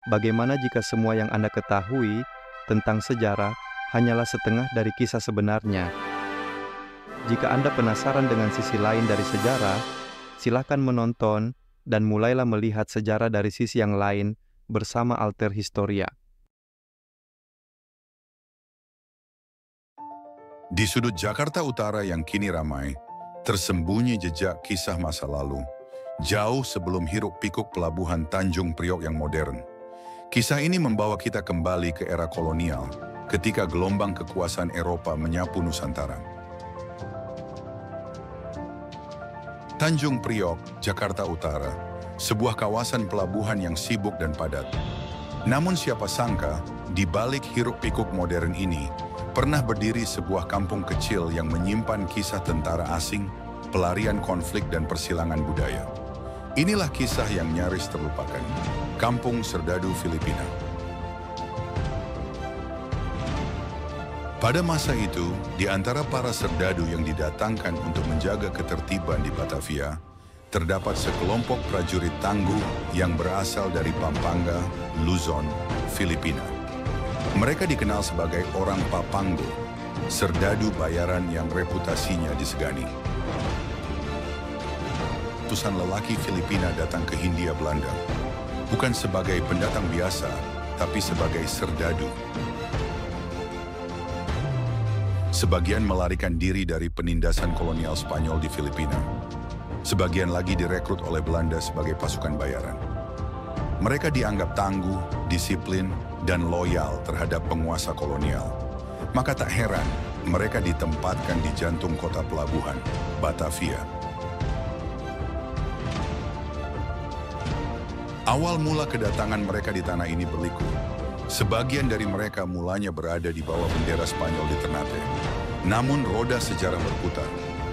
Bagaimana jika semua yang Anda ketahui tentang sejarah hanyalah setengah dari kisah sebenarnya? Jika Anda penasaran dengan sisi lain dari sejarah, silakan menonton dan mulailah melihat sejarah dari sisi yang lain bersama Alter Historia. Di sudut Jakarta Utara yang kini ramai, tersembunyi jejak kisah masa lalu, jauh sebelum hiruk-pikuk pelabuhan Tanjung Priok yang modern. Kisah ini membawa kita kembali ke era kolonial, ketika gelombang kekuasaan Eropa menyapu Nusantara. Tanjung Priok, Jakarta Utara, sebuah kawasan pelabuhan yang sibuk dan padat. Namun siapa sangka, di balik hiruk-pikuk modern ini, pernah berdiri sebuah kampung kecil yang menyimpan kisah tentara asing, pelarian konflik dan persilangan budaya. Inilah kisah yang nyaris terlupakan. Kampung Serdadu, Filipina. Pada masa itu, di antara para serdadu yang didatangkan untuk menjaga ketertiban di Batavia, terdapat sekelompok prajurit tangguh yang berasal dari Pampanga, Luzon, Filipina. Mereka dikenal sebagai orang Papango, serdadu bayaran yang reputasinya disegani. Ratusan lelaki Filipina datang ke Hindia Belanda, bukan sebagai pendatang biasa, tapi sebagai serdadu. Sebagian melarikan diri dari penindasan kolonial Spanyol di Filipina. Sebagian lagi direkrut oleh Belanda sebagai pasukan bayaran. Mereka dianggap tangguh, disiplin, dan loyal terhadap penguasa kolonial. Maka tak heran, mereka ditempatkan di jantung kota pelabuhan, Batavia. Awal mula kedatangan mereka di tanah ini berliku. Sebagian dari mereka mulanya berada di bawah bendera Spanyol di Ternate. Namun roda sejarah berputar.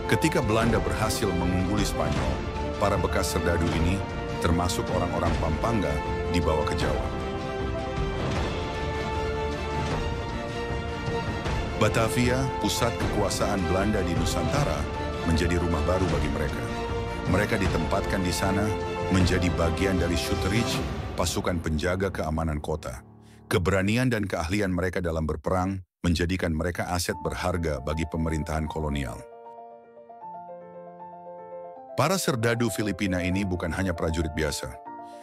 Ketika Belanda berhasil mengungguli Spanyol, para bekas serdadu ini, termasuk orang-orang Pampanga, dibawa ke Jawa. Batavia, pusat kekuasaan Belanda di Nusantara, menjadi rumah baru bagi mereka. Mereka ditempatkan di sana menjadi bagian dari Schutterich, pasukan penjaga keamanan kota. Keberanian dan keahlian mereka dalam berperang menjadikan mereka aset berharga bagi pemerintahan kolonial. Para serdadu Filipina ini bukan hanya prajurit biasa.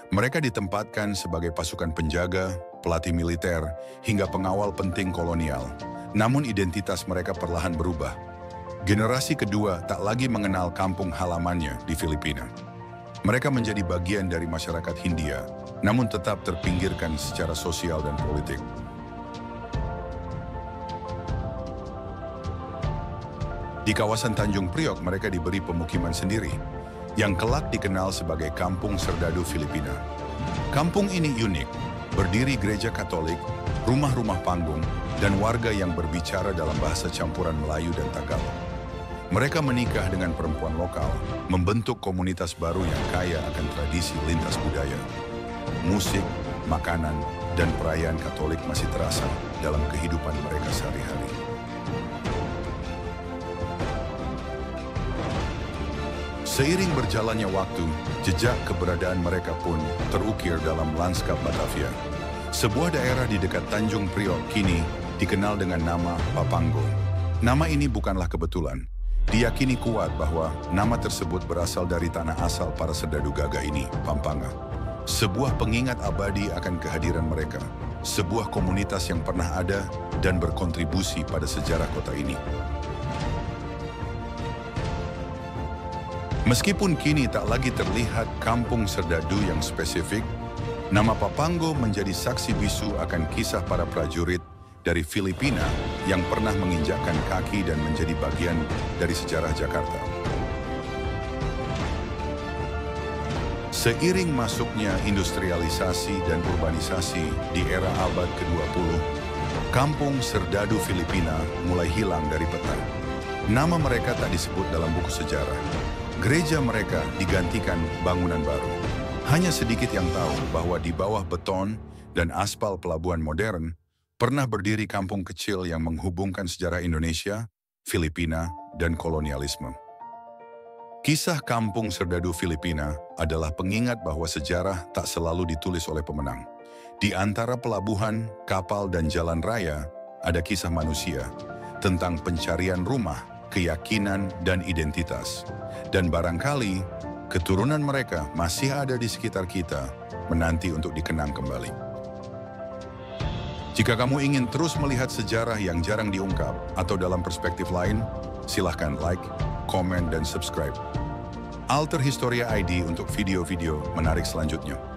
Mereka ditempatkan sebagai pasukan penjaga, pelatih militer, hingga pengawal penting kolonial. Namun identitas mereka perlahan berubah. Generasi kedua tak lagi mengenal kampung halamannya di Filipina. Mereka menjadi bagian dari masyarakat Hindia, namun tetap terpinggirkan secara sosial dan politik. Di kawasan Tanjung Priok, mereka diberi pemukiman sendiri, yang kelak dikenal sebagai Kampung Serdadu Filipina. Kampung ini unik, berdiri gereja Katolik, rumah-rumah panggung, dan warga yang berbicara dalam bahasa campuran Melayu dan Tagalog. Mereka menikah dengan perempuan lokal, membentuk komunitas baru yang kaya akan tradisi lintas budaya. Musik, makanan, dan perayaan Katolik masih terasa dalam kehidupan mereka sehari-hari. Seiring berjalannya waktu, jejak keberadaan mereka pun terukir dalam lanskap Batavia. Sebuah daerah di dekat Tanjung Priok kini dikenal dengan nama Papango. Nama ini bukanlah kebetulan. Diyakini kuat bahwa nama tersebut berasal dari tanah asal para serdadu gagah ini, Pampanga. Sebuah pengingat abadi akan kehadiran mereka, sebuah komunitas yang pernah ada dan berkontribusi pada sejarah kota ini. Meskipun kini tak lagi terlihat kampung serdadu yang spesifik, nama Papango menjadi saksi bisu akan kisah para prajurit dari Filipina yang pernah menginjakkan kaki dan menjadi bagian dari sejarah Jakarta. Seiring masuknya industrialisasi dan urbanisasi di era abad ke-20, kampung serdadu Filipina mulai hilang dari peta. Nama mereka tak disebut dalam buku sejarah. Gereja mereka digantikan bangunan baru. Hanya sedikit yang tahu bahwa di bawah beton dan aspal pelabuhan modern, pernah berdiri kampung kecil yang menghubungkan sejarah Indonesia, Filipina, dan kolonialisme. Kisah kampung serdadu Filipina adalah pengingat bahwa sejarah tak selalu ditulis oleh pemenang. Di antara pelabuhan, kapal, dan jalan raya, ada kisah manusia tentang pencarian rumah, keyakinan, dan identitas. Dan barangkali, keturunan mereka masih ada di sekitar kita, menanti untuk dikenang kembali. Jika kamu ingin terus melihat sejarah yang jarang diungkap atau dalam perspektif lain, silahkan like, komen, dan subscribe Alter Historia ID untuk video-video menarik selanjutnya.